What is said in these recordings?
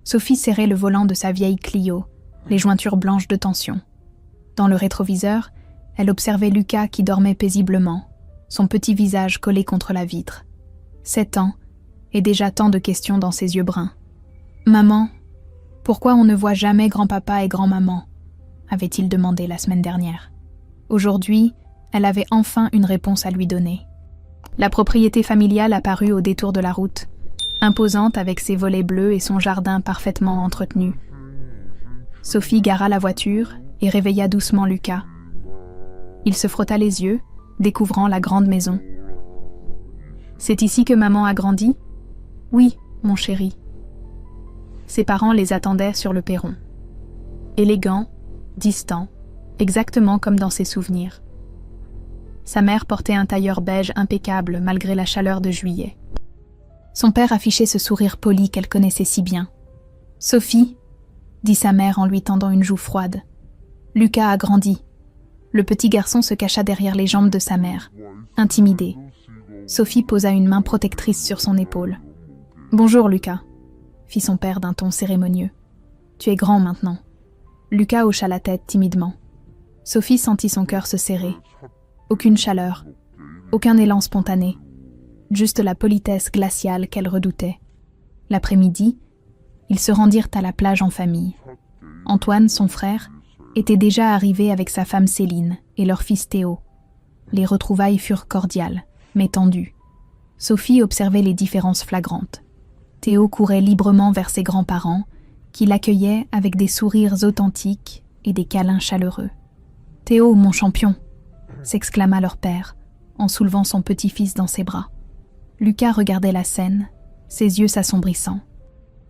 Sophie serrait le volant de sa vieille Clio, les jointures blanches de tension. Dans le rétroviseur, elle observait Lucas qui dormait paisiblement, son petit visage collé contre la vitre. 7 ans, et déjà tant de questions dans ses yeux bruns. « Maman, pourquoi on ne voit jamais grand-papa et grand-maman ?» avait-il demandé la semaine dernière. Aujourd'hui, elle avait enfin une réponse à lui donner. La propriété familiale apparut au détour de la route, imposante avec ses volets bleus et son jardin parfaitement entretenu. Sophie gara la voiture et réveilla doucement Lucas. Il se frotta les yeux, découvrant la grande maison. « C'est ici que maman a grandi ? » ?»« Oui, mon chéri. » Ses parents les attendaient sur le perron. Élégants, distants, exactement comme dans ses souvenirs. Sa mère portait un tailleur beige impeccable malgré la chaleur de juillet. Son père affichait ce sourire poli qu'elle connaissait si bien. « Sophie » dit sa mère en lui tendant une joue froide. Lucas a grandi. Le petit garçon se cacha derrière les jambes de sa mère, intimidé. Sophie posa une main protectrice sur son épaule. « Bonjour, Lucas » fit son père d'un ton cérémonieux. « Tu es grand maintenant. » Lucas hocha la tête timidement. Sophie sentit son cœur se serrer. Aucune chaleur, aucun élan spontané, juste la politesse glaciale qu'elle redoutait. L'après-midi, ils se rendirent à la plage en famille. Antoine, son frère, était déjà arrivé avec sa femme Céline et leur fils Théo. Les retrouvailles furent cordiales, mais tendues. Sophie observait les différences flagrantes. Théo courait librement vers ses grands-parents, qui l'accueillaient avec des sourires authentiques et des câlins chaleureux. « Théo, mon champion !» s'exclama leur père, en soulevant son petit-fils dans ses bras. Lucas regardait la scène, ses yeux s'assombrissant.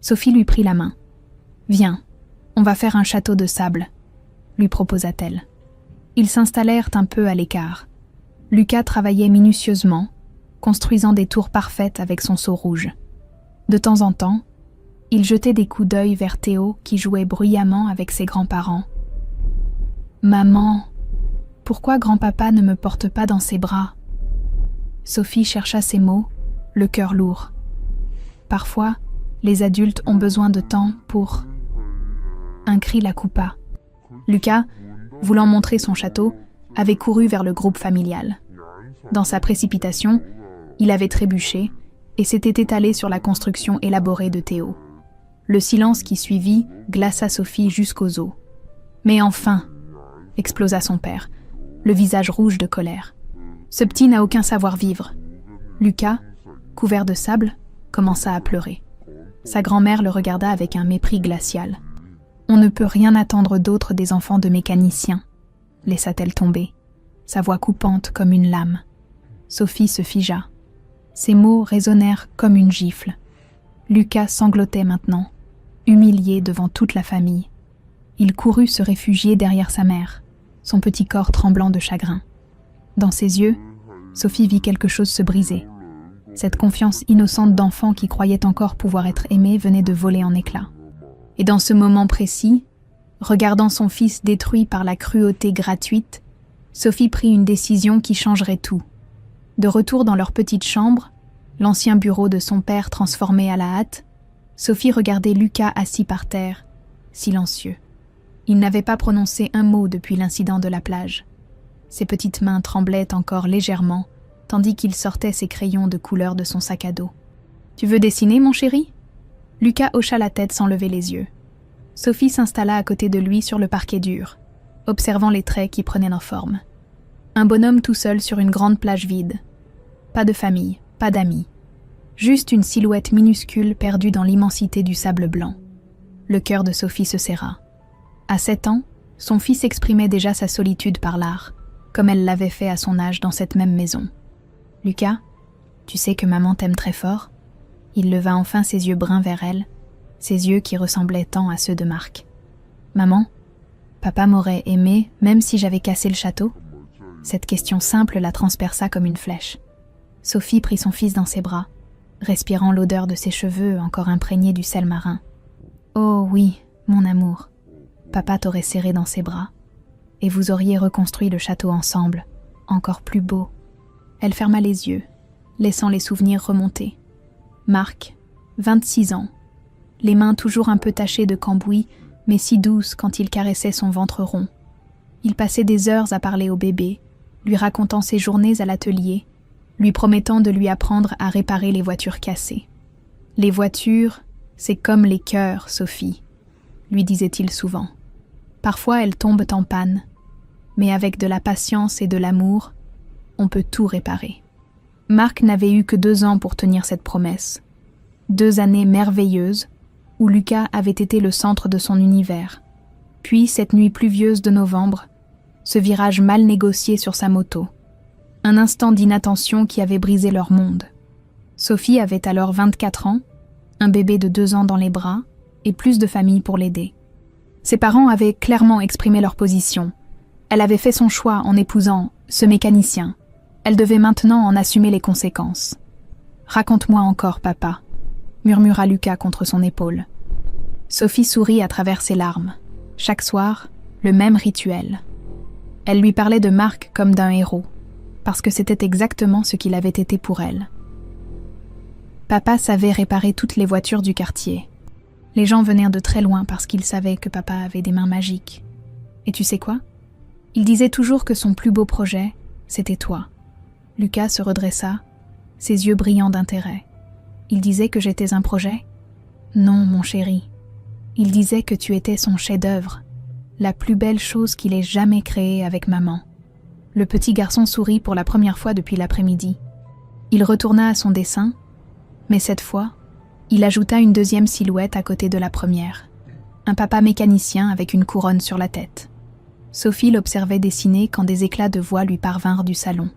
Sophie lui prit la main. « Viens, on va faire un château de sable », lui proposa-t-elle. Ils s'installèrent un peu à l'écart. Lucas travaillait minutieusement, construisant des tours parfaites avec son seau rouge. De temps en temps, il jetait des coups d'œil vers Théo qui jouait bruyamment avec ses grands-parents. « Maman, pourquoi grand-papa ne me porte pas dans ses bras ?» Sophie chercha ses mots, le cœur lourd. Parfois, les adultes ont besoin de temps pour... Un cri la coupa. Lucas, voulant montrer son château, avait couru vers le groupe familial. Dans sa précipitation, il avait trébuché et s'était étalé sur la construction élaborée de Théo. Le silence qui suivit glaça Sophie jusqu'aux os. « Mais enfin !» explosa son père, le visage rouge de colère. « Ce petit n'a aucun savoir-vivre. » Lucas, couvert de sable, commença à pleurer. Sa grand-mère le regarda avec un mépris glacial. « On ne peut rien attendre d'autre des enfants de mécaniciens, » laissa-t-elle tomber, sa voix coupante comme une lame. Sophie se figea. Ses mots résonnèrent comme une gifle. Lucas sanglotait maintenant, humilié devant toute la famille. Il courut se réfugier derrière sa mère, son petit corps tremblant de chagrin. Dans ses yeux, Sophie vit quelque chose se briser. Cette confiance innocente d'enfant qui croyait encore pouvoir être aimé venait de voler en éclats. Et dans ce moment précis, regardant son fils détruit par la cruauté gratuite, Sophie prit une décision qui changerait tout. De retour dans leur petite chambre, l'ancien bureau de son père transformé à la hâte, Sophie regardait Lucas assis par terre, silencieux. Il n'avait pas prononcé un mot depuis l'incident de la plage. Ses petites mains tremblaient encore légèrement, tandis qu'il sortait ses crayons de couleur de son sac à dos. « Tu veux dessiner, mon chéri ?» Lucas hocha la tête sans lever les yeux. Sophie s'installa à côté de lui sur le parquet dur, observant les traits qui prenaient leur forme. Un bonhomme tout seul sur une grande plage vide. Pas de famille, pas d'amis. Juste une silhouette minuscule perdue dans l'immensité du sable blanc. Le cœur de Sophie se serra. À 7 ans, son fils exprimait déjà sa solitude par l'art, comme elle l'avait fait à son âge dans cette même maison. « Lucas, tu sais que maman t'aime très fort ?» Il leva enfin ses yeux bruns vers elle, ses yeux qui ressemblaient tant à ceux de Marc. « Maman, papa m'aurait aimé même si j'avais cassé le château ?» Cette question simple la transperça comme une flèche. Sophie prit son fils dans ses bras, respirant l'odeur de ses cheveux encore imprégnés du sel marin. « Oh oui, mon amour, papa t'aurait serré dans ses bras, et vous auriez reconstruit le château ensemble, encore plus beau. » Elle ferma les yeux, laissant les souvenirs remonter. Marc, 26 ans, les mains toujours un peu tachées de cambouis, mais si douces quand il caressait son ventre rond. Il passait des heures à parler au bébé, lui racontant ses journées à l'atelier, lui promettant de lui apprendre à réparer les voitures cassées. « Les voitures, c'est comme les cœurs, Sophie », lui disait-il souvent. Parfois elles tombent en panne, mais avec de la patience et de l'amour, on peut tout réparer. Marc n'avait eu que 2 ans pour tenir cette promesse. 2 années merveilleuses où Lucas avait été le centre de son univers. Puis cette nuit pluvieuse de novembre, ce virage mal négocié sur sa moto. Un instant d'inattention qui avait brisé leur monde. Sophie avait alors 24 ans, un bébé de 2 ans dans les bras et plus de famille pour l'aider. Ses parents avaient clairement exprimé leur position. Elle avait fait son choix en épousant ce mécanicien. Elle devait maintenant en assumer les conséquences. « Raconte-moi encore, papa », murmura Lucas contre son épaule. Sophie sourit à travers ses larmes. Chaque soir, le même rituel. Elle lui parlait de Marc comme d'un héros, parce que c'était exactement ce qu'il avait été pour elle. Papa savait réparer toutes les voitures du quartier. Les gens venaient de très loin parce qu'ils savaient que papa avait des mains magiques. Et tu sais quoi? Il disait toujours que son plus beau projet, c'était toi. Lucas se redressa, ses yeux brillants d'intérêt. Il disait que j'étais un projet? Non, mon chéri. Il disait que tu étais son chef-d'œuvre, la plus belle chose qu'il ait jamais créée avec maman. Le petit garçon sourit pour la première fois depuis l'après-midi. Il retourna à son dessin, mais cette fois, il ajouta une deuxième silhouette à côté de la première. Un papa mécanicien avec une couronne sur la tête. Sophie l'observait dessiner quand des éclats de voix lui parvinrent du salon.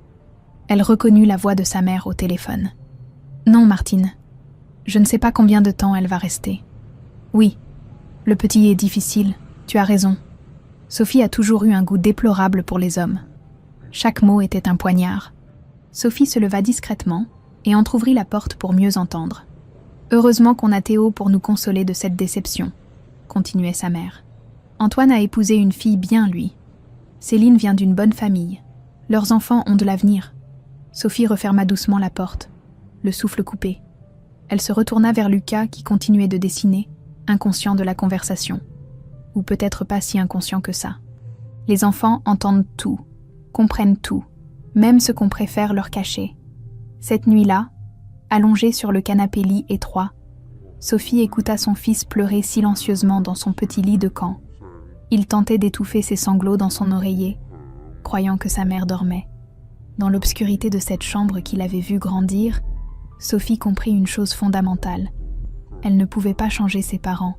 Elle reconnut la voix de sa mère au téléphone. « Non, Martine, je ne sais pas combien de temps elle va rester. »« Oui, le petit est difficile, tu as raison. » Sophie a toujours eu un goût déplorable pour les hommes. Chaque mot était un poignard. Sophie se leva discrètement et entr'ouvrit la porte pour mieux entendre. « Heureusement qu'on a Théo pour nous consoler de cette déception, » continuait sa mère. « Antoine a épousé une fille bien, lui. Céline vient d'une bonne famille. Leurs enfants ont de l'avenir. » Sophie referma doucement la porte, le souffle coupé. Elle se retourna vers Lucas qui continuait de dessiner, inconscient de la conversation. Ou peut-être pas si inconscient que ça. Les enfants entendent tout, comprennent tout, même ce qu'on préfère leur cacher. Cette nuit-là, allongée sur le canapé-lit étroit, Sophie écouta son fils pleurer silencieusement dans son petit lit de camp. Il tentait d'étouffer ses sanglots dans son oreiller, croyant que sa mère dormait. Dans l'obscurité de cette chambre qu'il avait vue grandir, Sophie comprit une chose fondamentale. Elle ne pouvait pas changer ses parents,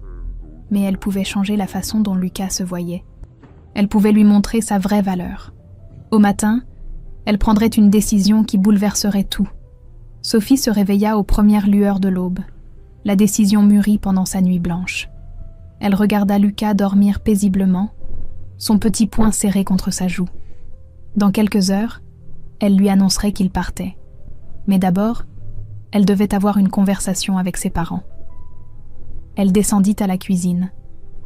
mais elle pouvait changer la façon dont Lucas se voyait. Elle pouvait lui montrer sa vraie valeur. Au matin, elle prendrait une décision qui bouleverserait tout. Sophie se réveilla aux premières lueurs de l'aube. La décision mûrit pendant sa nuit blanche. Elle regarda Lucas dormir paisiblement, son petit poing serré contre sa joue. Dans quelques heures, elle lui annoncerait qu'il partait. Mais d'abord, elle devait avoir une conversation avec ses parents. Elle descendit à la cuisine,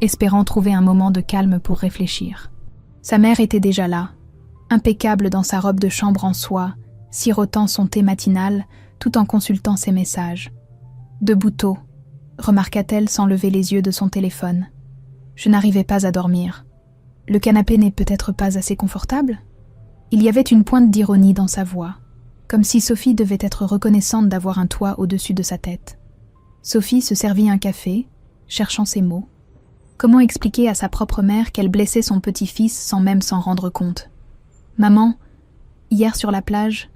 espérant trouver un moment de calme pour réfléchir. Sa mère était déjà là, impeccable dans sa robe de chambre en soie, sirotant son thé matinal tout en consultant ses messages. « Debout tôt », remarqua-t-elle sans lever les yeux de son téléphone. « Je n'arrivais pas à dormir. Le canapé n'est peut-être pas assez confortable ?» Il y avait une pointe d'ironie dans sa voix, comme si Sophie devait être reconnaissante d'avoir un toit au-dessus de sa tête. Sophie se servit un café, cherchant ses mots. Comment expliquer à sa propre mère qu'elle blessait son petit-fils sans même s'en rendre compte? « Maman, hier sur la plage,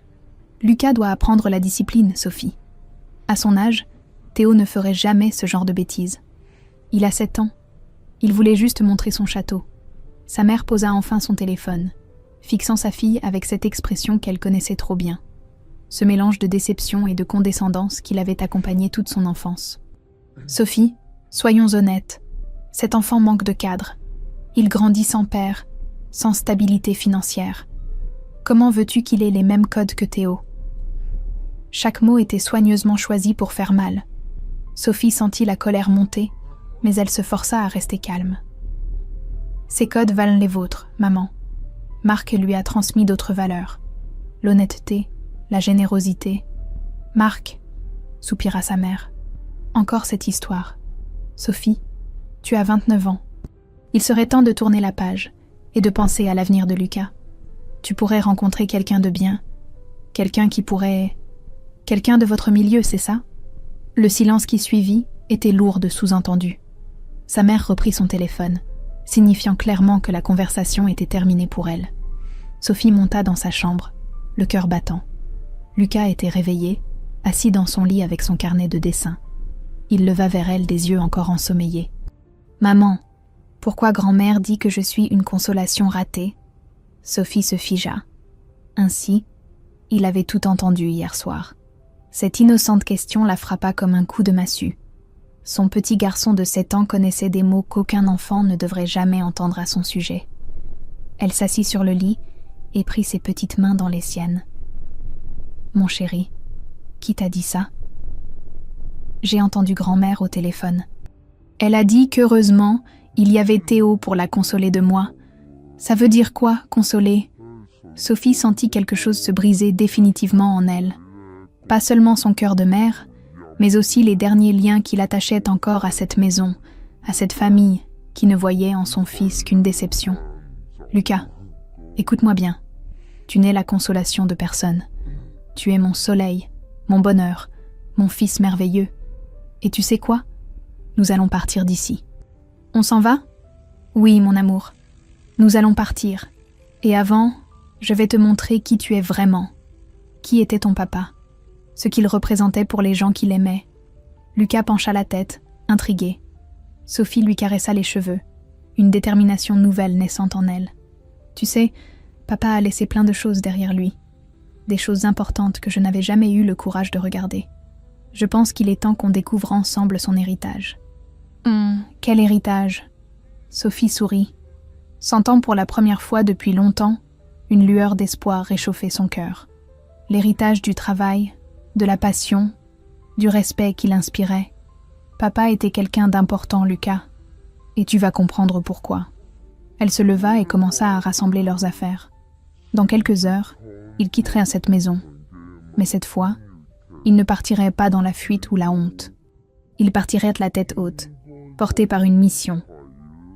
Lucas doit apprendre la discipline, Sophie. À son âge, Théo ne ferait jamais ce genre de bêtises. Il a 7 ans. Il voulait juste montrer son château. » Sa mère posa enfin son téléphone, fixant sa fille avec cette expression qu'elle connaissait trop bien. Ce mélange de déception et de condescendance qui l'avait accompagnée toute son enfance. « Sophie, soyons honnêtes. Cet enfant manque de cadre. Il grandit sans père, sans stabilité financière. Comment veux-tu qu'il ait les mêmes codes que Théo ?» Chaque mot était soigneusement choisi pour faire mal. Sophie sentit la colère monter, mais elle se força à rester calme. « Ces codes valent les vôtres, maman. Marc lui a transmis d'autres valeurs. L'honnêteté, la générosité. Marc, soupira sa mère. Encore cette histoire. Sophie, tu as 29 ans. Il serait temps de tourner la page et de penser à l'avenir de Lucas. Tu pourrais rencontrer quelqu'un de bien, quelqu'un qui pourrait... Quelqu'un de votre milieu, c'est ça ? Le silence qui suivit était lourd de sous-entendus. Sa mère reprit son téléphone, signifiant clairement que la conversation était terminée pour elle. Sophie monta dans sa chambre, le cœur battant. Lucas était réveillé, assis dans son lit avec son carnet de dessin. Il leva vers elle des yeux encore ensommeillés. « Maman, pourquoi grand-mère dit que je suis une consolation ratée ?» Sophie se figea. Ainsi, il avait tout entendu hier soir. Cette innocente question la frappa comme un coup de massue. Son petit garçon de 7 ans connaissait des mots qu'aucun enfant ne devrait jamais entendre à son sujet. Elle s'assit sur le lit et prit ses petites mains dans les siennes. « Mon chéri, qui t'a dit ça ?» J'ai entendu grand-mère au téléphone. Elle a dit qu'heureusement, il y avait Théo pour la consoler de moi. Ça veut dire quoi, consoler ? Sophie sentit quelque chose se briser définitivement en elle. Pas seulement son cœur de mère, mais aussi les derniers liens qui l'attachaient encore à cette maison, à cette famille qui ne voyait en son fils qu'une déception. « Lucas, écoute-moi bien. Tu n'es la consolation de personne. Tu es mon soleil, mon bonheur, mon fils merveilleux. Et tu sais quoi ? Nous allons partir d'ici. » « On s'en va ? » ?»« Oui, mon amour. Nous allons partir. Et avant, je vais te montrer qui tu es vraiment. Qui était ton papa ? Ce qu'il représentait pour les gens qui l'aimaient. » Lucas pencha la tête, intrigué. Sophie lui caressa les cheveux, une détermination nouvelle naissant en elle. « Tu sais, papa a laissé plein de choses derrière lui. Des choses importantes que je n'avais jamais eu le courage de regarder. Je pense qu'il est temps qu'on découvre ensemble son héritage. » « Quel héritage ?» Sophie sourit, sentant pour la première fois depuis longtemps une lueur d'espoir réchauffer son cœur. L'héritage du travail, de la passion, du respect qu'il inspirait. Papa était quelqu'un d'important, Lucas, et tu vas comprendre pourquoi. Elle se leva et commença à rassembler leurs affaires. Dans quelques heures, ils quitteraient cette maison. Mais cette fois, ils ne partiraient pas dans la fuite ou la honte. Ils partiraient la tête haute, portés par une mission,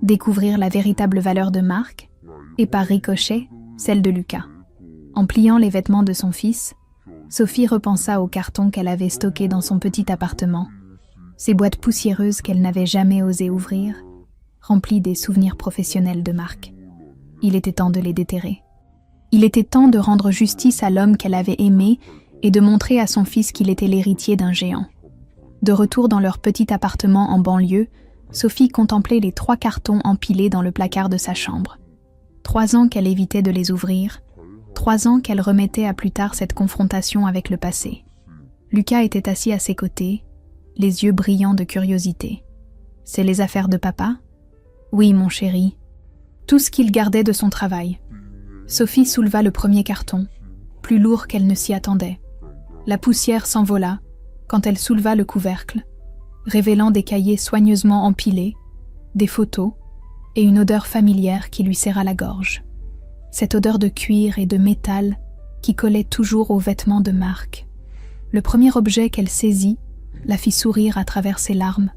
découvrir la véritable valeur de Marc et par ricochet, celle de Lucas. En pliant les vêtements de son fils, Sophie repensa aux cartons qu'elle avait stockés dans son petit appartement, ces boîtes poussiéreuses qu'elle n'avait jamais osé ouvrir, remplies des souvenirs professionnels de Marc. Il était temps de les déterrer. Il était temps de rendre justice à l'homme qu'elle avait aimé et de montrer à son fils qu'il était l'héritier d'un géant. De retour dans leur petit appartement en banlieue, Sophie contemplait les 3 cartons empilés dans le placard de sa chambre. 3 ans qu'elle évitait de les ouvrir, 3 ans qu'elle remettait à plus tard cette confrontation avec le passé. Lucas était assis à ses côtés, les yeux brillants de curiosité. « C'est les affaires de papa ?»« Oui, mon chéri. » Tout ce qu'il gardait de son travail. Sophie souleva le premier carton, plus lourd qu'elle ne s'y attendait. La poussière s'envola quand elle souleva le couvercle, révélant des cahiers soigneusement empilés, des photos et une odeur familière qui lui serra la gorge. Cette odeur de cuir et de métal qui collait toujours aux vêtements de Marc. Le premier objet qu'elle saisit la fit sourire à travers ses larmes.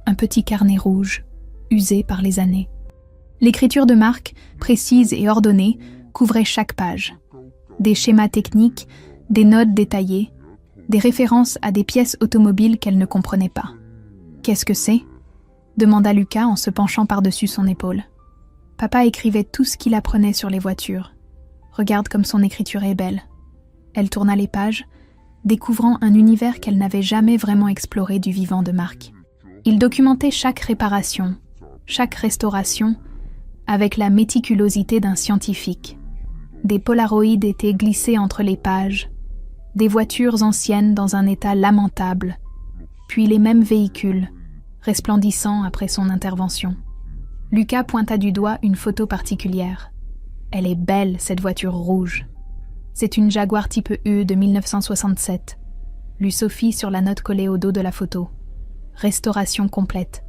Un petit carnet rouge, usé par les années. L'écriture de Marc, précise et ordonnée, couvrait chaque page. Des schémas techniques, des notes détaillées, des références à des pièces automobiles qu'elle ne comprenait pas. « Qu'est-ce que c'est ?» demanda Lucas en se penchant par-dessus son épaule. Papa écrivait tout ce qu'il apprenait sur les voitures. Regarde comme son écriture est belle. Elle tourna les pages, découvrant un univers qu'elle n'avait jamais vraiment exploré du vivant de Marc. Il documentait chaque réparation, chaque restauration, avec la méticulosité d'un scientifique. Des polaroïdes étaient glissés entre les pages, des voitures anciennes dans un état lamentable, puis les mêmes véhicules, resplendissants après son intervention. Lucas pointa du doigt une photo particulière. « Elle est belle, cette voiture rouge. C'est une Jaguar type E de 1967. » lut Sophie sur la note collée au dos de la photo. « Restauration complète.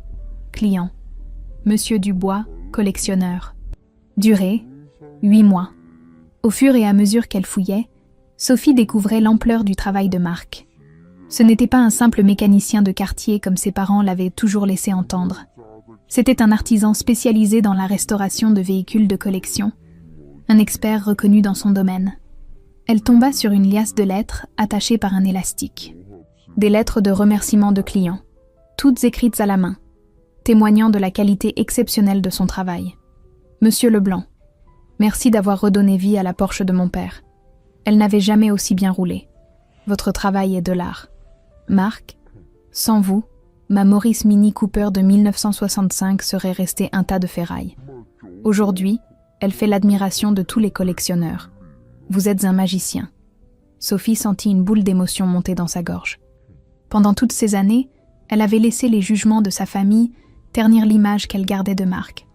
Client. Monsieur Dubois, collectionneur. Durée, 8 mois. » Au fur et à mesure qu'elle fouillait, Sophie découvrait l'ampleur du travail de Marc. Ce n'était pas un simple mécanicien de quartier comme ses parents l'avaient toujours laissé entendre. C'était un artisan spécialisé dans la restauration de véhicules de collection, un expert reconnu dans son domaine. Elle tomba sur une liasse de lettres attachées par un élastique. Des lettres de remerciement de clients, toutes écrites à la main, témoignant de la qualité exceptionnelle de son travail. Monsieur Leblanc, merci d'avoir redonné vie à la Porsche de mon père. Elle n'avait jamais aussi bien roulé. Votre travail est de l'art. Marc, sans vous, ma Morris Mini Cooper de 1965 serait restée un tas de ferraille. Aujourd'hui, elle fait l'admiration de tous les collectionneurs. Vous êtes un magicien. Sophie sentit une boule d'émotion monter dans sa gorge. Pendant toutes ces années, elle avait laissé les jugements de sa famille ternir l'image qu'elle gardait de Marc.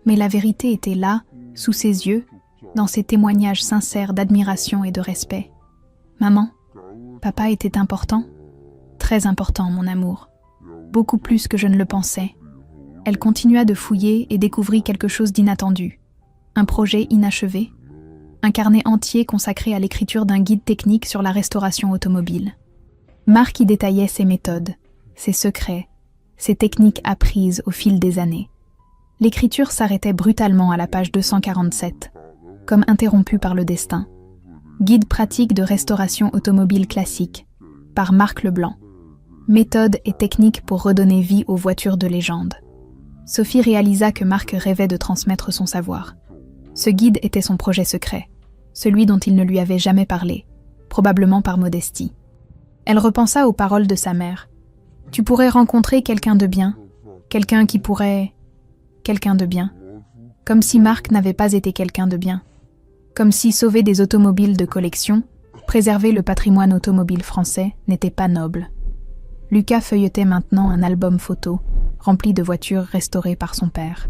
Mais la vérité était là, sous ses yeux, dans ses témoignages sincères d'admiration et de respect. Maman, papa était important, très important, mon amour. Beaucoup plus que je ne le pensais. Elle continua de fouiller et découvrit quelque chose d'inattendu. Un projet inachevé, un carnet entier consacré à l'écriture d'un guide technique sur la restauration automobile. Marc y détaillait ses méthodes, ses secrets, ses techniques apprises au fil des années. L'écriture s'arrêtait brutalement à la page 247, comme interrompue par le destin. Guide pratique de restauration automobile classique, par Marc Leblanc. Méthode et technique pour redonner vie aux voitures de légende. Sophie réalisa que Marc rêvait de transmettre son savoir. Ce guide était son projet secret, celui dont il ne lui avait jamais parlé, probablement par modestie. Elle repensa aux paroles de sa mère. « Tu pourrais rencontrer quelqu'un de bien, quelqu'un qui pourrait... quelqu'un de bien. » Comme si Marc n'avait pas été quelqu'un de bien. Comme si sauver des automobiles de collection, préserver le patrimoine automobile français, n'était pas noble. Lucas feuilletait maintenant un album photo, rempli de voitures restaurées par son père.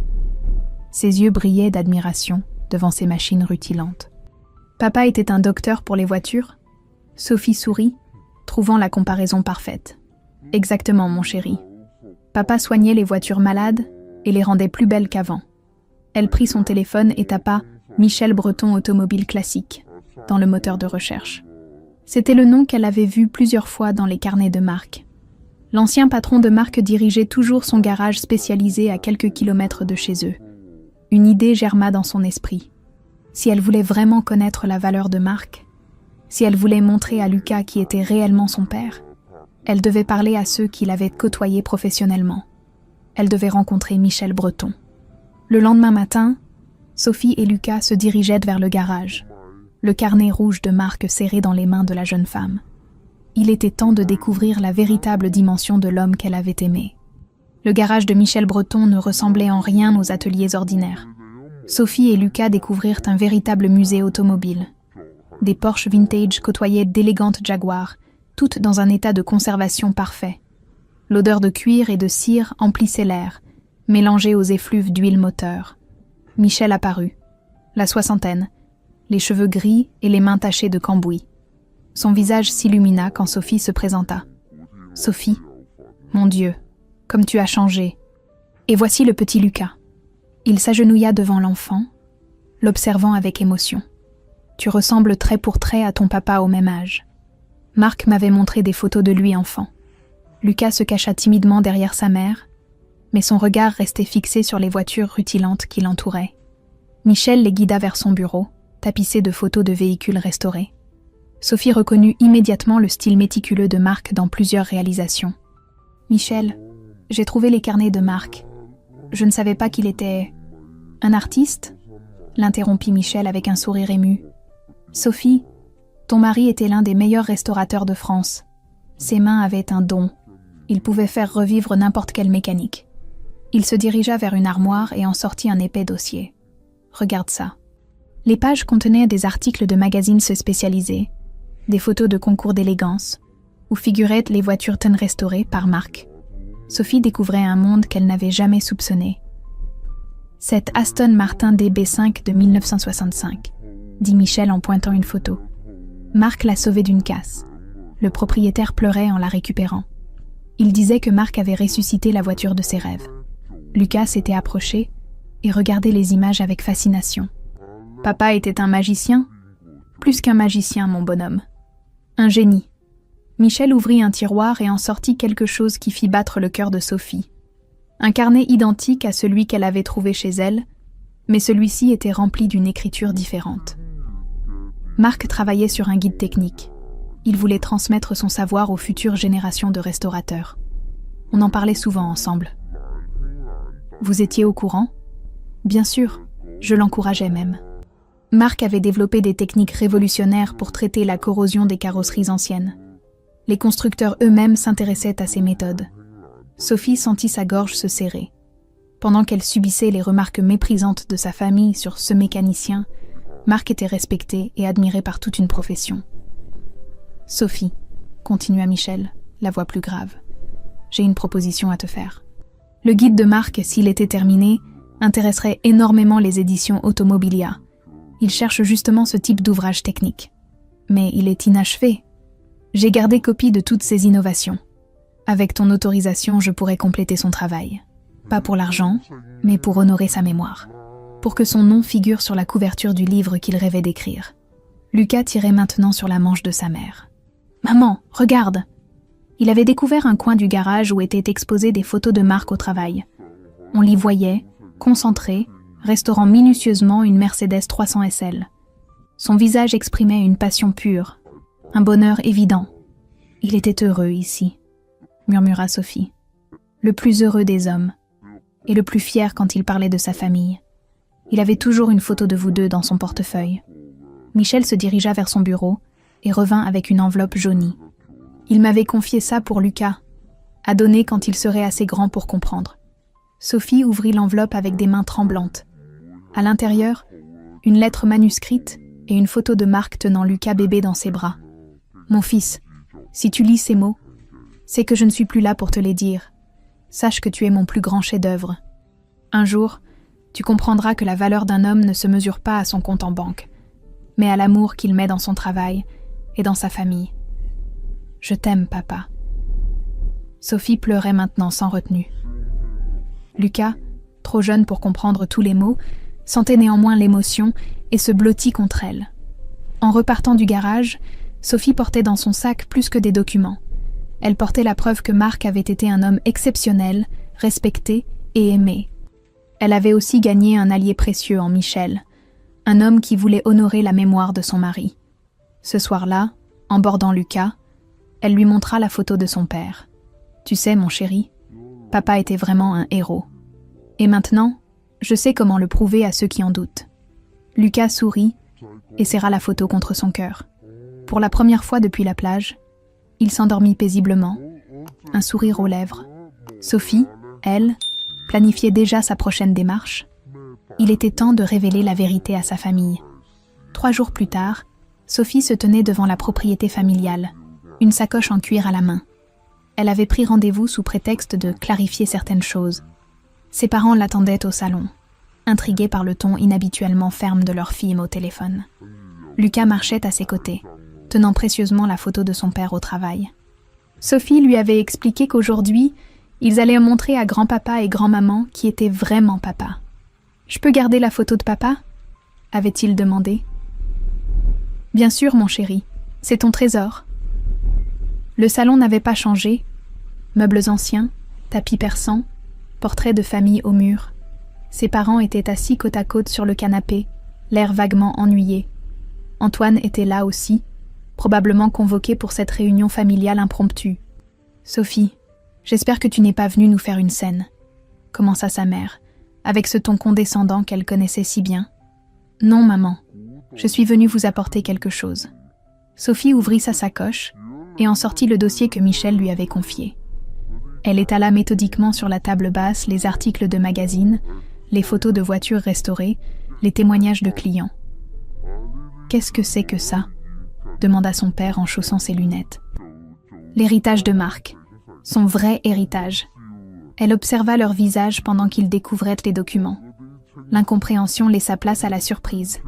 Ses yeux brillaient d'admiration devant ces machines rutilantes. Papa était un docteur pour les voitures? Sophie sourit, trouvant la comparaison parfaite. Exactement, mon chéri. Papa soignait les voitures malades et les rendait plus belles qu'avant. Elle prit son téléphone et tapa « Michel Breton Automobile Classique » dans le moteur de recherche. C'était le nom qu'elle avait vu plusieurs fois dans les carnets de Marc. L'ancien patron de Marc dirigeait toujours son garage spécialisé à quelques kilomètres de chez eux. Une idée germa dans son esprit. Si elle voulait vraiment connaître la valeur de Marc, si elle voulait montrer à Lucas qui était réellement son père, elle devait parler à ceux qui l'avaient côtoyé professionnellement. Elle devait rencontrer Michel Breton. Le lendemain matin, Sophie et Lucas se dirigeaient vers le garage, le carnet rouge de Marc serré dans les mains de la jeune femme. Il était temps de découvrir la véritable dimension de l'homme qu'elle avait aimé. Le garage de Michel Breton ne ressemblait en rien aux ateliers ordinaires. Sophie et Lucas découvrirent un véritable musée automobile. Des Porsche vintage côtoyaient d'élégantes Jaguars, toutes dans un état de conservation parfait. L'odeur de cuir et de cire emplissait l'air, mélangée aux effluves d'huile moteur. Michel apparut, la soixantaine, les cheveux gris et les mains tachées de cambouis. Son visage s'illumina quand Sophie se présenta. « Sophie, mon Dieu, comme tu as changé. Et voici le petit Lucas. » Il s'agenouilla devant l'enfant, l'observant avec émotion. « Tu ressembles trait pour trait à ton papa au même âge. » Marc m'avait montré des photos de lui enfant. Lucas se cacha timidement derrière sa mère, mais son regard restait fixé sur les voitures rutilantes qui l'entouraient. Michel les guida vers son bureau, tapissé de photos de véhicules restaurés. Sophie reconnut immédiatement le style méticuleux de Marc dans plusieurs réalisations. « Michel, j'ai trouvé les carnets de Marc. Je ne savais pas qu'il était... un artiste ?» l'interrompit Michel avec un sourire ému. « Sophie, ton mari était l'un des meilleurs restaurateurs de France. Ses mains avaient un don. Il pouvait faire revivre n'importe quelle mécanique. » Il se dirigea vers une armoire et en sortit un épais dossier. « Regarde ça. » Les pages contenaient des articles de magazines spécialisés, des photos de concours d'élégance, où figuraient les voitures restaurées par Marc. Sophie découvrait un monde qu'elle n'avait jamais soupçonné. « Cette Aston Martin DB5 de 1965, dit Michel en pointant une photo. Marc l'a sauvée d'une casse. Le propriétaire pleurait en la récupérant. Il disait que Marc avait ressuscité la voiture de ses rêves. Lucas s'était approché et regardait les images avec fascination. Papa était un magicien? Plus qu'un magicien, mon bonhomme. Un génie. Michel ouvrit un tiroir et en sortit quelque chose qui fit battre le cœur de Sophie. Un carnet identique à celui qu'elle avait trouvé chez elle, mais celui-ci était rempli d'une écriture différente. Marc travaillait sur un guide technique. Il voulait transmettre son savoir aux futures générations de restaurateurs. On en parlait souvent ensemble. Vous étiez au courant ? Bien sûr, je l'encourageais même. Marc avait développé des techniques révolutionnaires pour traiter la corrosion des carrosseries anciennes. Les constructeurs eux-mêmes s'intéressaient à ces méthodes. Sophie sentit sa gorge se serrer. Pendant qu'elle subissait les remarques méprisantes de sa famille sur ce mécanicien, Marc était respecté et admiré par toute une profession. « Sophie, continua Michel, la voix plus grave, j'ai une proposition à te faire. Le guide de Marc, s'il était terminé, intéresserait énormément les éditions Automobilia. Il cherche justement ce type d'ouvrage technique. Mais il est inachevé. J'ai gardé copie de toutes ces innovations. Avec ton autorisation, je pourrais compléter son travail. Pas pour l'argent, mais pour honorer sa mémoire. Pour que son nom figure sur la couverture du livre qu'il rêvait d'écrire. » Lucas tirait maintenant sur la manche de sa mère. « Maman, regarde !» Il avait découvert un coin du garage où étaient exposées des photos de Marc au travail. On l'y voyait, concentré, restaurant minutieusement une Mercedes 300 SL. Son visage exprimait une passion pure, un bonheur évident. « Il était heureux ici », murmura Sophie. « Le plus heureux des hommes, et le plus fier quand il parlait de sa famille. Il avait toujours une photo de vous deux dans son portefeuille. » Michel se dirigea vers son bureau et revint avec une enveloppe jaunie. Il m'avait confié ça pour Lucas, à donner quand il serait assez grand pour comprendre. Sophie ouvrit l'enveloppe avec des mains tremblantes. À l'intérieur, une lettre manuscrite et une photo de Marc tenant Lucas bébé dans ses bras. « Mon fils, si tu lis ces mots, c'est que je ne suis plus là pour te les dire. Sache que tu es mon plus grand chef-d'œuvre. Un jour, tu comprendras que la valeur d'un homme ne se mesure pas à son compte en banque, mais à l'amour qu'il met dans son travail et dans sa famille. Je t'aime, papa. » Sophie pleurait maintenant sans retenue. Lucas, trop jeune pour comprendre tous les mots, sentait néanmoins l'émotion et se blottit contre elle. En repartant du garage, Sophie portait dans son sac plus que des documents. Elle portait la preuve que Marc avait été un homme exceptionnel, respecté et aimé. Elle avait aussi gagné un allié précieux en Michel, un homme qui voulait honorer la mémoire de son mari. Ce soir-là, en bordant Lucas, elle lui montra la photo de son père. « Tu sais, mon chéri, papa était vraiment un héros. Et maintenant, je sais comment le prouver à ceux qui en doutent. » Lucas sourit et serra la photo contre son cœur. Pour la première fois depuis la plage, il s'endormit paisiblement, un sourire aux lèvres. Sophie, elle, planifiait déjà sa prochaine démarche. Il était temps de révéler la vérité à sa famille. 3 jours plus tard, Sophie se tenait devant la propriété familiale, une sacoche en cuir à la main. Elle avait pris rendez-vous sous prétexte de clarifier certaines choses. Ses parents l'attendaient au salon, intrigués par le ton inhabituellement ferme de leur fille au téléphone. Lucas marchait à ses côtés, tenant précieusement la photo de son père au travail. Sophie lui avait expliqué qu'aujourd'hui, ils allaient montrer à grand-papa et grand-maman qui était vraiment papa. « Je peux garder la photo de papa ?» avait-il demandé. « Bien sûr, mon chéri, c'est ton trésor. » Le salon n'avait pas changé. Meubles anciens, tapis persans, portraits de famille au mur. Ses parents étaient assis côte à côte sur le canapé, l'air vaguement ennuyé. Antoine était là aussi, probablement convoqué pour cette réunion familiale impromptue. « Sophie, j'espère que tu n'es pas venue nous faire une scène, » commença sa mère, avec ce ton condescendant qu'elle connaissait si bien. « Non, maman, je suis venue vous apporter quelque chose. » Sophie ouvrit sa sacoche et en sortit le dossier que Michel lui avait confié. Elle étala méthodiquement sur la table basse les articles de magazines, les photos de voitures restaurées, les témoignages de clients. « Qu'est-ce que c'est que ça ?» demanda son père en chaussant ses lunettes. « L'héritage de Marc, son vrai héritage. » Elle observa leur visage pendant qu'ils découvraient les documents. L'incompréhension laissa place à la surprise,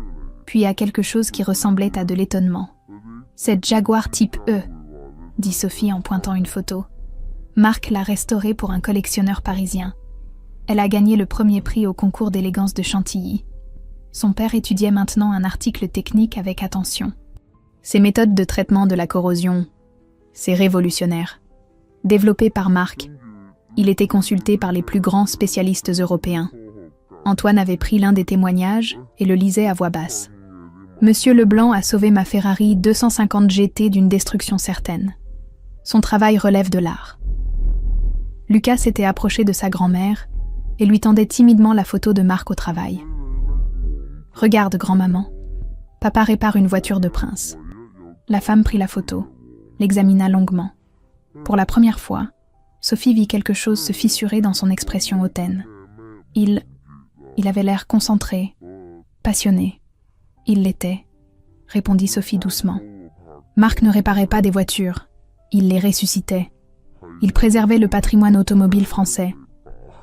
puis à quelque chose qui ressemblait à de l'étonnement. « Cette Jaguar type E », dit Sophie en pointant une photo. Marc l'a restaurée pour un collectionneur parisien. Elle a gagné le premier prix au concours d'élégance de Chantilly. Son père étudiait maintenant un article technique avec attention. Ces méthodes de traitement de la corrosion, C'est révolutionnaire. Développé par Marc, il était consulté par les plus grands spécialistes européens. Antoine avait pris l'un des témoignages et le lisait à voix basse. Monsieur Leblanc a sauvé ma Ferrari 250 GT d'une destruction certaine. Son travail relève de l'art. Lucas s'était approché de sa grand-mère et lui tendait timidement la photo de Marc au travail. « Regarde, grand-maman. Papa répare une voiture de prince. » La femme prit la photo, l'examina longuement. Pour la première fois, Sophie vit quelque chose se fissurer dans son expression hautaine. Il avait l'air concentré, passionné. Il l'était, répondit Sophie doucement. Marc ne réparait pas des voitures, il les ressuscitait. Il préservait le patrimoine automobile français.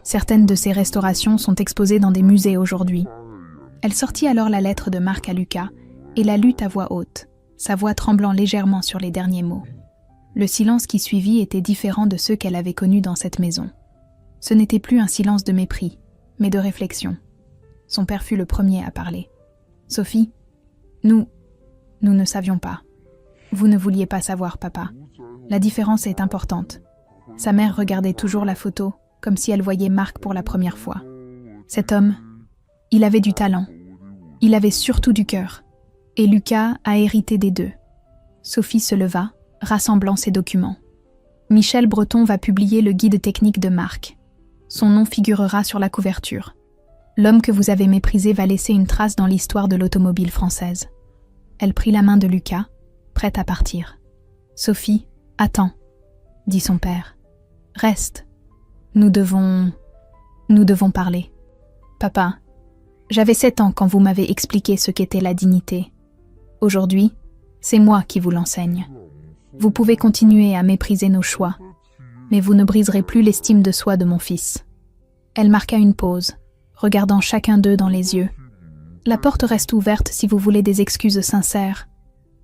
Certaines de ses restaurations sont exposées dans des musées aujourd'hui. Elle sortit alors la lettre de Marc à Lucas et la lut à voix haute, sa voix tremblant légèrement sur les derniers mots. Le silence qui suivit était différent de ceux qu'elle avait connus dans cette maison. Ce n'était plus un silence de mépris, mais de réflexion. Son père fut le premier à parler. « Sophie, nous ne savions pas. Vous ne vouliez pas savoir, papa. La différence est importante. » Sa mère regardait toujours la photo, comme si elle voyait Marc pour la première fois. Cet homme, il avait du talent. Il avait surtout du cœur. Et Lucas a hérité des deux. Sophie se leva, rassemblant ses documents. Michel Breton va publier le guide technique de Marc. Son nom figurera sur la couverture. L'homme que vous avez méprisé va laisser une trace dans l'histoire de l'automobile française. Elle prit la main de Lucas, prête à partir. « Sophie, attends, » dit son père. « Reste. Nous devons parler. Papa, j'avais 7 ans quand vous m'avez expliqué ce qu'était la dignité. Aujourd'hui, c'est moi qui vous l'enseigne. Vous pouvez continuer à mépriser nos choix, mais vous ne briserez plus l'estime de soi de mon fils. » Elle marqua une pause, regardant chacun d'eux dans les yeux. « La porte reste ouverte si vous voulez des excuses sincères.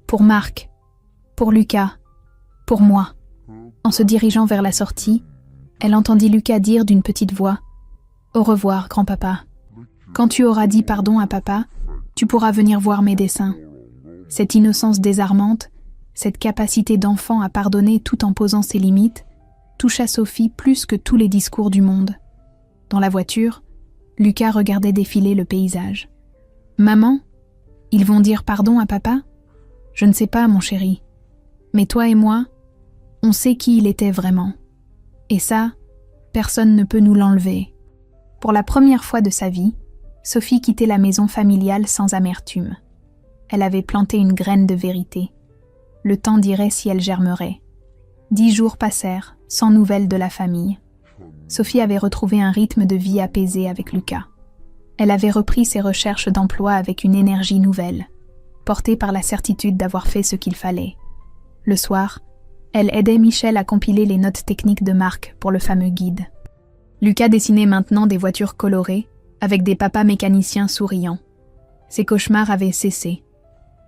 Pour Marc, pour Lucas, pour moi. » En se dirigeant vers la sortie, elle entendit Lucas dire d'une petite voix « Au revoir, grand-papa. Quand tu auras dit pardon à papa, tu pourras venir voir mes dessins. » Cette innocence désarmante, cette capacité d'enfant à pardonner tout en posant ses limites, toucha Sophie plus que tous les discours du monde. Dans la voiture, Lucas regardait défiler le paysage. « Maman, ils vont dire pardon à papa ? Je ne sais pas, mon chéri. Mais toi et moi, on sait qui il était vraiment. Et ça, personne ne peut nous l'enlever. » Pour la première fois de sa vie, Sophie quittait la maison familiale sans amertume. Elle avait planté une graine de vérité. Le temps dirait si elle germerait. 10 jours passèrent, sans nouvelles de la famille. Sophie avait retrouvé un rythme de vie apaisé avec Lucas. Elle avait repris ses recherches d'emploi avec une énergie nouvelle, portée par la certitude d'avoir fait ce qu'il fallait. Le soir, elle aidait Michel à compiler les notes techniques de Marc pour le fameux guide. Lucas dessinait maintenant des voitures colorées, avec des papas mécaniciens souriants. Ses cauchemars avaient cessé.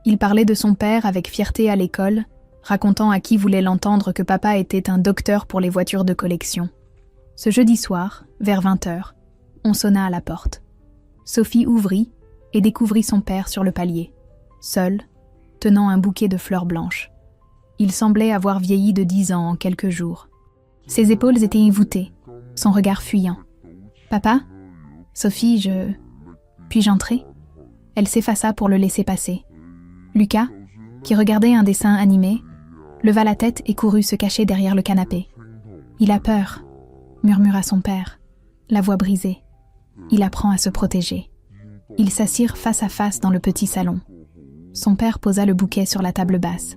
Il parlait de son père avec fierté à l'école, racontant à qui voulait l'entendre que papa était un docteur pour les voitures de collection. Ce jeudi soir, vers 20h, on sonna à la porte. Sophie ouvrit et découvrit son père sur le palier, seul, tenant un bouquet de fleurs blanches. Il semblait avoir vieilli de 10 ans en quelques jours. Ses épaules étaient voûtées, son regard fuyant. « Papa ? Sophie, puis-je entrer ?» Elle s'effaça pour le laisser passer. Lucas, qui regardait un dessin animé, leva la tête et courut se cacher derrière le canapé. « Il a peur », murmura son père, la voix brisée. Il apprend à se protéger. Ils s'assirent face à face dans le petit salon. Son père posa le bouquet sur la table basse,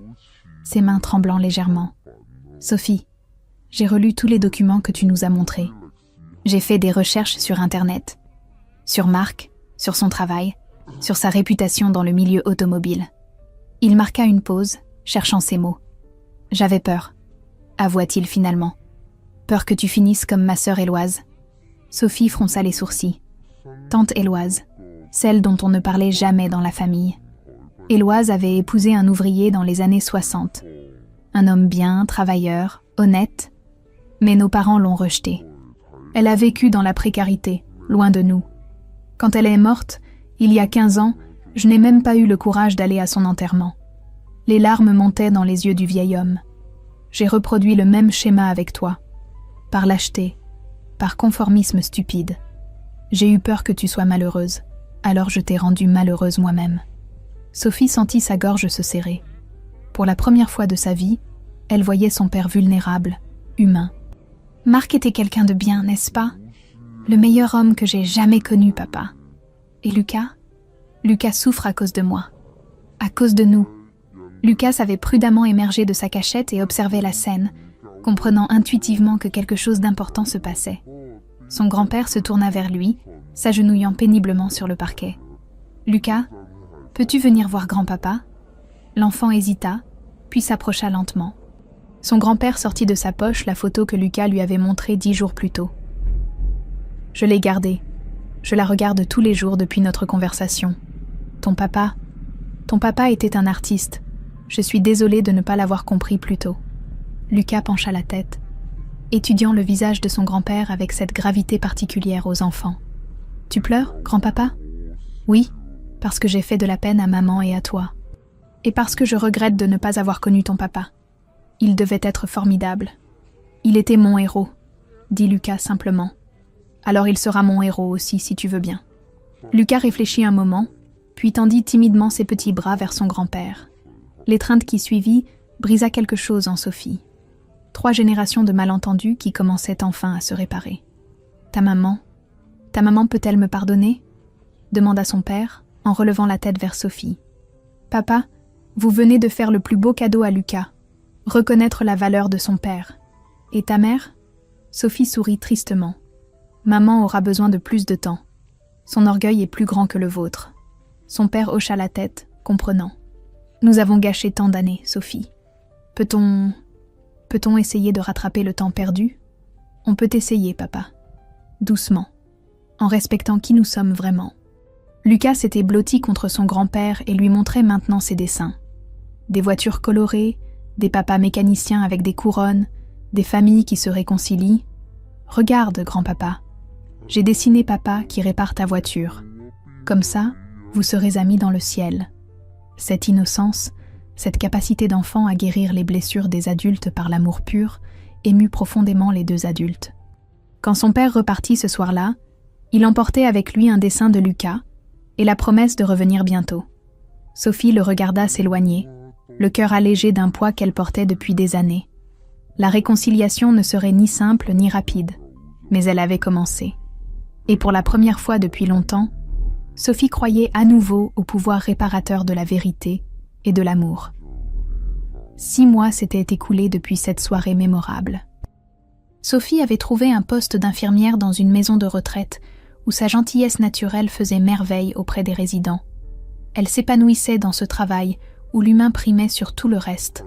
ses mains tremblant légèrement. « Sophie, j'ai relu tous les documents que tu nous as montrés. J'ai fait des recherches sur Internet, sur Marc, sur son travail, sur sa réputation dans le milieu automobile. » Il marqua une pause, cherchant ses mots. « J'avais peur, avoua-t-il finalement. Peur que tu finisses comme ma sœur Éloise. » Sophie fronça les sourcils. Tante Éloise, celle dont on ne parlait jamais dans la famille. Éloise avait épousé un ouvrier dans les années 60. Un homme bien, travailleur, honnête, mais nos parents l'ont rejeté. Elle a vécu dans la précarité, loin de nous. Quand elle est morte, il y a 15 ans, je n'ai même pas eu le courage d'aller à son enterrement. Les larmes montaient dans les yeux du vieil homme. J'ai reproduit le même schéma avec toi. Par lâcheté, par conformisme stupide. J'ai eu peur que tu sois malheureuse, alors je t'ai rendue malheureuse moi-même. » Sophie sentit sa gorge se serrer. Pour la première fois de sa vie, elle voyait son père vulnérable, humain. « Marc était quelqu'un de bien, n'est-ce pas? Le meilleur homme que j'ai jamais connu, papa. Et Lucas? Lucas souffre à cause de moi. À cause de nous. » Lucas avait prudemment émergé de sa cachette et observé la scène, comprenant intuitivement que quelque chose d'important se passait. Son grand-père se tourna vers lui, s'agenouillant péniblement sur le parquet. « Lucas, peux-tu venir voir grand-papa » L'enfant hésita, puis s'approcha lentement. Son grand-père sortit de sa poche la photo que Lucas lui avait montrée 10 jours plus tôt. « Je l'ai gardée. Je la regarde tous les jours depuis notre conversation. Ton papa était un artiste. Je suis désolée de ne pas l'avoir compris plus tôt. » Lucas pencha la tête, étudiant le visage de son grand-père avec cette gravité particulière aux enfants. « Tu pleures, grand-papa ?»« Oui, parce que j'ai fait de la peine à maman et à toi. Et parce que je regrette de ne pas avoir connu ton papa. Il devait être formidable. Il était mon héros, » dit Lucas simplement. « Alors il sera mon héros aussi, si tu veux bien. » Lucas réfléchit un moment, puis tendit timidement ses petits bras vers son grand-père. L'étreinte qui suivit brisa quelque chose en Sophie. 3 générations de malentendus qui commençaient enfin à se réparer. « Ta maman peut-elle me pardonner ?» demanda son père, en relevant la tête vers Sophie. « Papa, vous venez de faire le plus beau cadeau à Lucas, reconnaître la valeur de son père. Et ta mère ?» Sophie sourit tristement. « Maman aura besoin de plus de temps. Son orgueil est plus grand que le vôtre. » Son père hocha la tête, comprenant. « Nous avons gâché tant d'années, Sophie. Peut-on essayer de rattraper le temps perdu ? On peut essayer, papa. Doucement, en respectant qui nous sommes vraiment. » Lucas s'était blotti contre son grand-père et lui montrait maintenant ses dessins. Des voitures colorées, des papas mécaniciens avec des couronnes, des familles qui se réconcilient. « Regarde, grand-papa, j'ai dessiné papa qui répare ta voiture. Comme ça, vous serez amis dans le ciel. » Cette innocence, cette capacité d'enfant à guérir les blessures des adultes par l'amour pur, émut profondément les 2 adultes. Quand son père repartit ce soir-là, il emportait avec lui un dessin de Lucas et la promesse de revenir bientôt. Sophie le regarda s'éloigner, le cœur allégé d'un poids qu'elle portait depuis des années. La réconciliation ne serait ni simple ni rapide, mais elle avait commencé. Et pour la première fois depuis longtemps, Sophie croyait à nouveau au pouvoir réparateur de la vérité et de l'amour. 6 mois s'étaient écoulés depuis cette soirée mémorable. Sophie avait trouvé un poste d'infirmière dans une maison de retraite où sa gentillesse naturelle faisait merveille auprès des résidents. Elle s'épanouissait dans ce travail où l'humain primait sur tout le reste.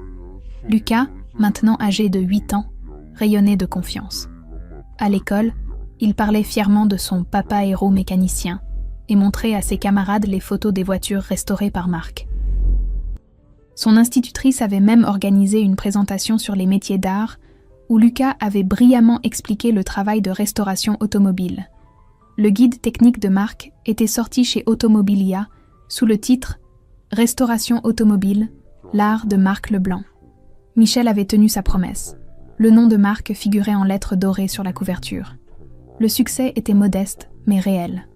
Lucas, maintenant âgé de 8 ans, rayonnait de confiance. À l'école, il parlait fièrement de son papa héros mécanicien et montrait à ses camarades les photos des voitures restaurées par Marc. Son institutrice avait même organisé une présentation sur les métiers d'art où Lucas avait brillamment expliqué le travail de restauration automobile. Le guide technique de Marc était sorti chez Automobilia sous le titre « Restauration automobile, l'art de Marc Leblanc ». Michel avait tenu sa promesse. Le nom de Marc figurait en lettres dorées sur la couverture. Le succès était modeste, mais réel.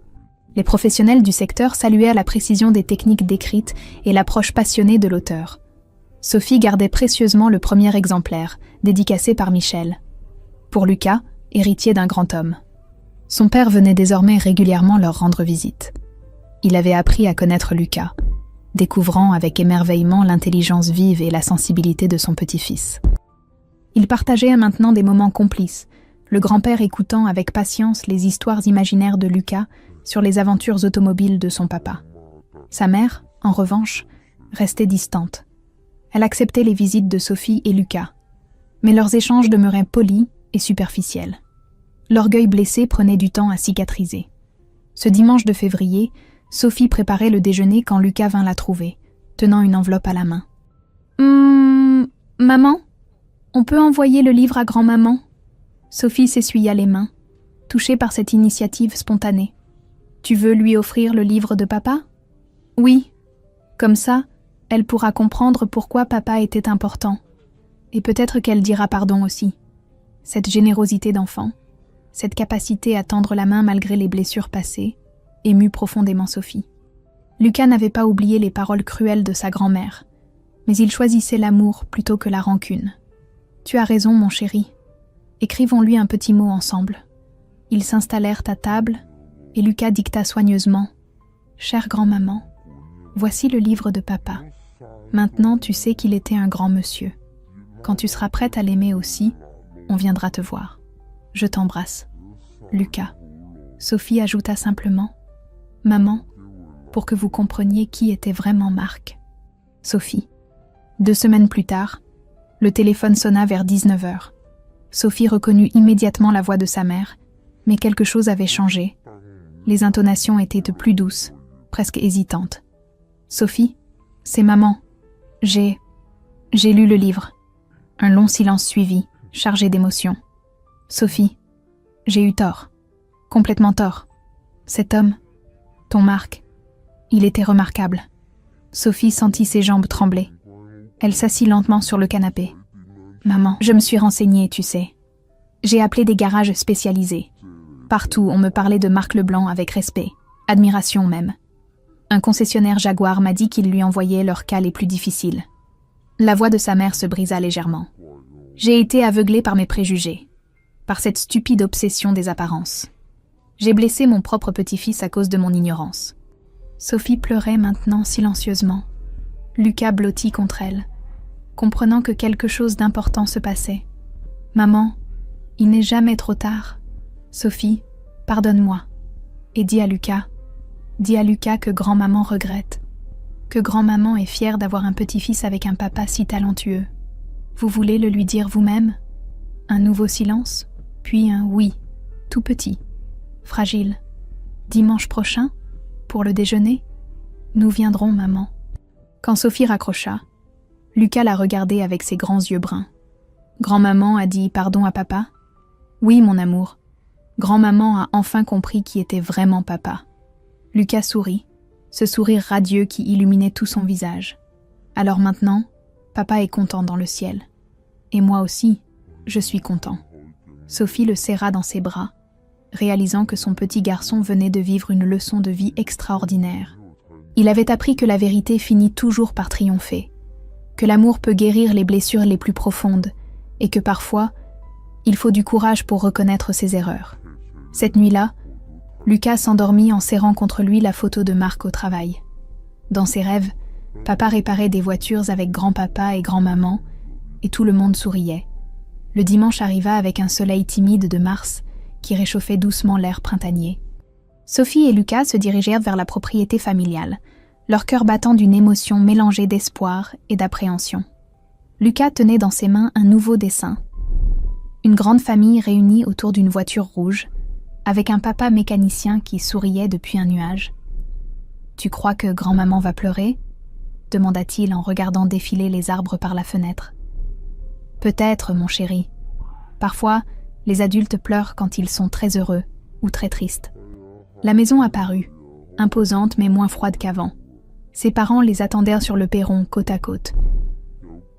Les professionnels du secteur saluaient la précision des techniques décrites et l'approche passionnée de l'auteur. Sophie gardait précieusement le premier exemplaire, dédicacé par Michel. Pour Lucas, héritier d'un grand homme. Son père venait désormais régulièrement leur rendre visite. Il avait appris à connaître Lucas, découvrant avec émerveillement l'intelligence vive et la sensibilité de son petit-fils. Ils partageaient maintenant des moments complices, le grand-père écoutant avec patience les histoires imaginaires de Lucas sur les aventures automobiles de son papa. Sa mère, en revanche, restait distante. Elle acceptait les visites de Sophie et Lucas, mais leurs échanges demeuraient polis et superficiels. L'orgueil blessé prenait du temps à cicatriser. Ce dimanche de février, Sophie préparait le déjeuner quand Lucas vint la trouver, tenant une enveloppe à la main. « Maman, on peut envoyer le livre à grand-maman ?» Sophie s'essuya les mains, touchée par cette initiative spontanée. « Tu veux lui offrir le livre de papa ?»« Oui. Comme ça, elle pourra comprendre pourquoi papa était important. Et peut-être qu'elle dira pardon aussi. Cette générosité d'enfant, cette capacité à tendre la main malgré les blessures passées, émut profondément Sophie. Lucas n'avait pas oublié les paroles cruelles de sa grand-mère, mais il choisissait l'amour plutôt que la rancune. « Tu as raison, mon chéri. Écrivons-lui un petit mot ensemble. » Ils s'installèrent à table, et Lucas dicta soigneusement. « Chère grand-maman, voici le livre de papa. Maintenant, tu sais qu'il était un grand monsieur. Quand tu seras prête à l'aimer aussi, on viendra te voir. Je t'embrasse. Lucas. » Sophie ajouta simplement « Maman, pour que vous compreniez qui était vraiment Marc. » Sophie. 2 semaines plus tard, le téléphone sonna vers 19h. Sophie reconnut immédiatement la voix de sa mère, mais quelque chose avait changé. Les intonations étaient plus douces, presque hésitantes. « Sophie, c'est maman. J'ai lu le livre. » Un long silence suivit, chargé d'émotion. « Sophie, j'ai eu tort. Complètement tort. Cet homme, ton Marc, il était remarquable. » Sophie sentit ses jambes trembler. Elle s'assit lentement sur le canapé. « Maman, je me suis renseignée, tu sais. J'ai appelé des garages spécialisés. Partout, on me parlait de Marc Leblanc avec respect, admiration même. Un concessionnaire Jaguar m'a dit qu'ils lui envoyaient leurs cas les plus difficiles. » La voix de sa mère se brisa légèrement. « J'ai été aveuglée par mes préjugés, par cette stupide obsession des apparences. J'ai blessé mon propre petit-fils à cause de mon ignorance. » Sophie pleurait maintenant silencieusement. Lucas blottit contre elle, comprenant que quelque chose d'important se passait. « Maman, il n'est jamais trop tard. Sophie, pardonne-moi. Et dis à Lucas que grand-maman regrette. Que grand-maman est fière d'avoir un petit-fils avec un papa si talentueux. Vous voulez le lui dire vous-même ? » Un nouveau silence, puis un oui, tout petit, fragile. « Dimanche prochain ? Pour le déjeuner ? Nous viendrons, maman. » Quand Sophie raccrocha, Lucas la regardait avec ses grands yeux bruns. « Grand-maman a dit pardon à papa ? » ?»« Oui, mon amour. Grand-maman a enfin compris qui était vraiment papa. » Lucas sourit, ce sourire radieux qui illuminait tout son visage. « Alors maintenant, papa est content dans le ciel. Et moi aussi, je suis content. » Sophie le serra dans ses bras, réalisant que son petit garçon venait de vivre une leçon de vie extraordinaire. Il avait appris que la vérité finit toujours par triompher, que l'amour peut guérir les blessures les plus profondes et que parfois, il faut du courage pour reconnaître ses erreurs. Cette nuit-là, Lucas s'endormit en serrant contre lui la photo de Marc au travail. Dans ses rêves, papa réparait des voitures avec grand-papa et grand-maman et tout le monde souriait. Le dimanche arriva avec un soleil timide de mars qui réchauffait doucement l'air printanier. Sophie et Lucas se dirigèrent vers la propriété familiale, leur cœur battant d'une émotion mélangée d'espoir et d'appréhension. Lucas tenait dans ses mains un nouveau dessin. Une grande famille réunie autour d'une voiture rouge, avec un papa mécanicien qui souriait depuis un nuage. « Tu crois que grand-maman va pleurer ?» demanda-t-il en regardant défiler les arbres par la fenêtre. « Peut-être, mon chéri. Parfois, les adultes pleurent quand ils sont très heureux ou très tristes. » La maison apparut, imposante mais moins froide qu'avant. Ses parents les attendèrent sur le perron, côte à côte.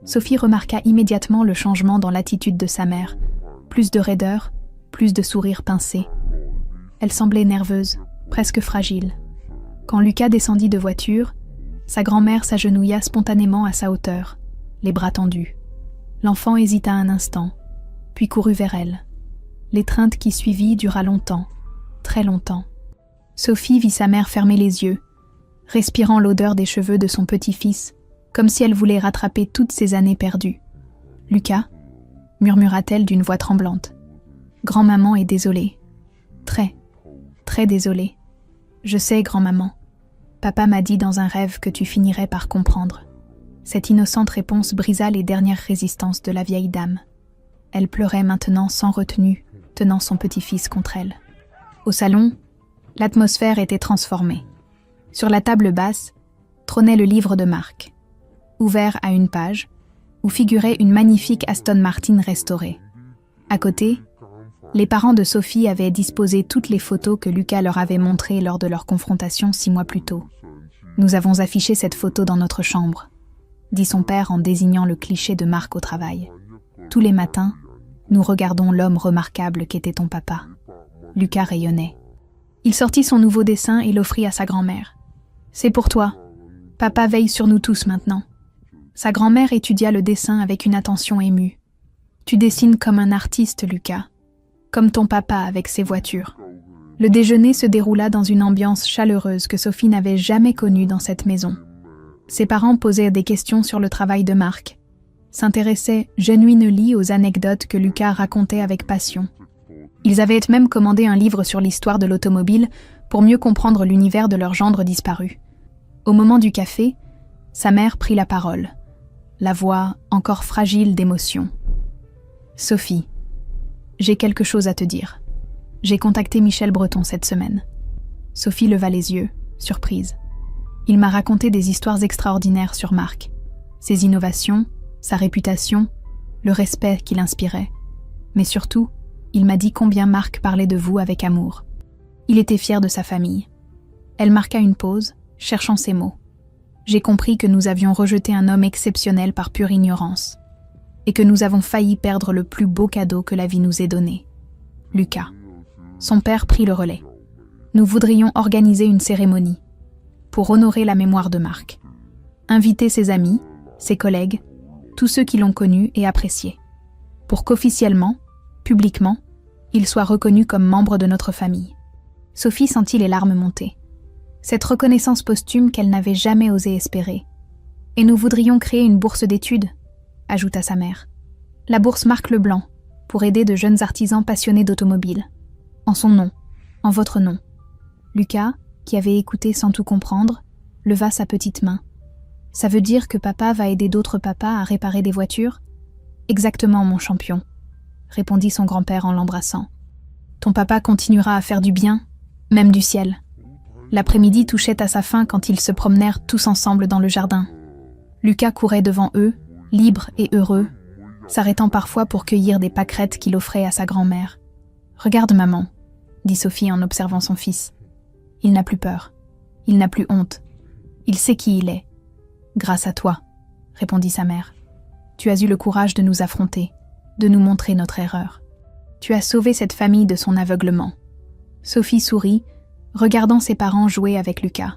Sophie remarqua immédiatement le changement dans l'attitude de sa mère. Plus de raideur, plus de sourire pincé. Elle semblait nerveuse, presque fragile. Quand Lucas descendit de voiture, sa grand-mère s'agenouilla spontanément à sa hauteur, les bras tendus. L'enfant hésita un instant, puis courut vers elle. L'étreinte qui suivit dura longtemps, très longtemps. Sophie vit sa mère fermer les yeux, respirant l'odeur des cheveux de son petit-fils, comme si elle voulait rattraper toutes ces années perdues. « Lucas » murmura-t-elle d'une voix tremblante. « Grand-maman est désolée. Très, très désolée. Je sais, grand-maman. Papa m'a dit dans un rêve que tu finirais par comprendre. » Cette innocente réponse brisa les dernières résistances de la vieille dame. Elle pleurait maintenant sans retenue, tenant son petit-fils contre elle. Au salon, l'atmosphère était transformée. Sur la table basse, trônait le livre de Marc, ouvert à une page, où figurait une magnifique Aston Martin restaurée. À côté, les parents de Sophie avaient disposé toutes les photos que Lucas leur avait montrées lors de leur confrontation 6 mois plus tôt. « Nous avons affiché cette photo dans notre chambre », dit son père en désignant le cliché de Marc au travail. Tous les matins, nous regardons l'homme remarquable qu'était ton papa. Lucas rayonnait. Il sortit son nouveau dessin et l'offrit à sa grand-mère. « C'est pour toi. Papa veille sur nous tous maintenant. » Sa grand-mère étudia le dessin avec une attention émue. « Tu dessines comme un artiste, Lucas. Comme ton papa avec ses voitures. » Le déjeuner se déroula dans une ambiance chaleureuse que Sophie n'avait jamais connue dans cette maison. Ses parents posaient des questions sur le travail de Marc, s'intéressaient genuinely aux anecdotes que Lucas racontait avec passion. Ils avaient même commandé un livre sur l'histoire de l'automobile pour mieux comprendre l'univers de leur gendre disparu. Au moment du café, sa mère prit la parole, la voix encore fragile d'émotion. « Sophie, j'ai quelque chose à te dire. J'ai contacté Michel Breton cette semaine. » Sophie leva les yeux, surprise. Il m'a raconté des histoires extraordinaires sur Marc, ses innovations, sa réputation, le respect qu'il inspirait. Mais surtout, il m'a dit combien Marc parlait de vous avec amour. Il était fier de sa famille. Elle marqua une pause, cherchant ses mots. J'ai compris que nous avions rejeté un homme exceptionnel par pure ignorance, et que nous avons failli perdre le plus beau cadeau que la vie nous ait donné. Lucas. Son père prit le relais. Nous voudrions organiser une cérémonie pour honorer la mémoire de Marc. Inviter ses amis, ses collègues, tous ceux qui l'ont connu et apprécié, pour qu'officiellement, publiquement, il soit reconnu comme membre de notre famille. Sophie sentit les larmes monter. Cette reconnaissance posthume qu'elle n'avait jamais osé espérer. Et nous voudrions créer une bourse d'études, ajouta sa mère. La bourse Marc Leblanc, pour aider de jeunes artisans passionnés d'automobile. En son nom, en votre nom. Lucas, qui avait écouté sans tout comprendre, leva sa petite main. « Ça veut dire que papa va aider d'autres papas à réparer des voitures ?»« Exactement, mon champion, » répondit son grand-père en l'embrassant. « Ton papa continuera à faire du bien, même du ciel. » L'après-midi touchait à sa fin quand ils se promenèrent tous ensemble dans le jardin. Lucas courait devant eux, libre et heureux, s'arrêtant parfois pour cueillir des pâquerettes qu'il offrait à sa grand-mère. « Regarde, maman, » dit Sophie en observant son fils. « Il n'a plus peur. Il n'a plus honte. Il sait qui il est. »« Grâce à toi, » répondit sa mère. « Tu as eu le courage de nous affronter, de nous montrer notre erreur. Tu as sauvé cette famille de son aveuglement. » Sophie sourit, regardant ses parents jouer avec Lucas.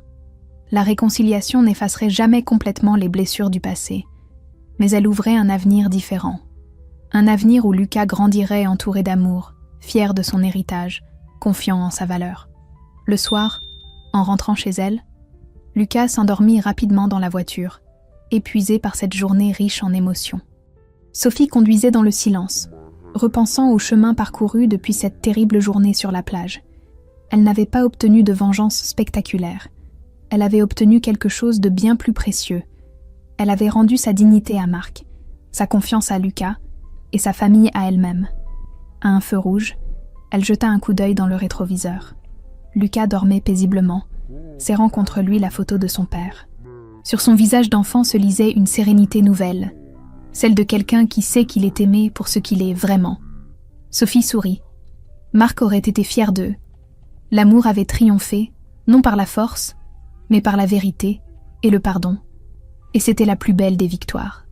La réconciliation n'effacerait jamais complètement les blessures du passé, mais elle ouvrait un avenir différent. Un avenir où Lucas grandirait entouré d'amour, fier de son héritage, confiant en sa valeur. Le soir, en rentrant chez elle, Lucas s'endormit rapidement dans la voiture, épuisé par cette journée riche en émotions. Sophie conduisait dans le silence, repensant au chemin parcouru depuis cette terrible journée sur la plage. Elle n'avait pas obtenu de vengeance spectaculaire. Elle avait obtenu quelque chose de bien plus précieux. Elle avait rendu sa dignité à Marc, sa confiance à Lucas et sa famille à elle-même. À un feu rouge, elle jeta un coup d'œil dans le rétroviseur. Lucas dormait paisiblement, serrant contre lui la photo de son père. Sur son visage d'enfant se lisait une sérénité nouvelle, celle de quelqu'un qui sait qu'il est aimé pour ce qu'il est vraiment. Sophie sourit. Marc aurait été fier d'eux. L'amour avait triomphé, non par la force, mais par la vérité et le pardon. Et c'était la plus belle des victoires.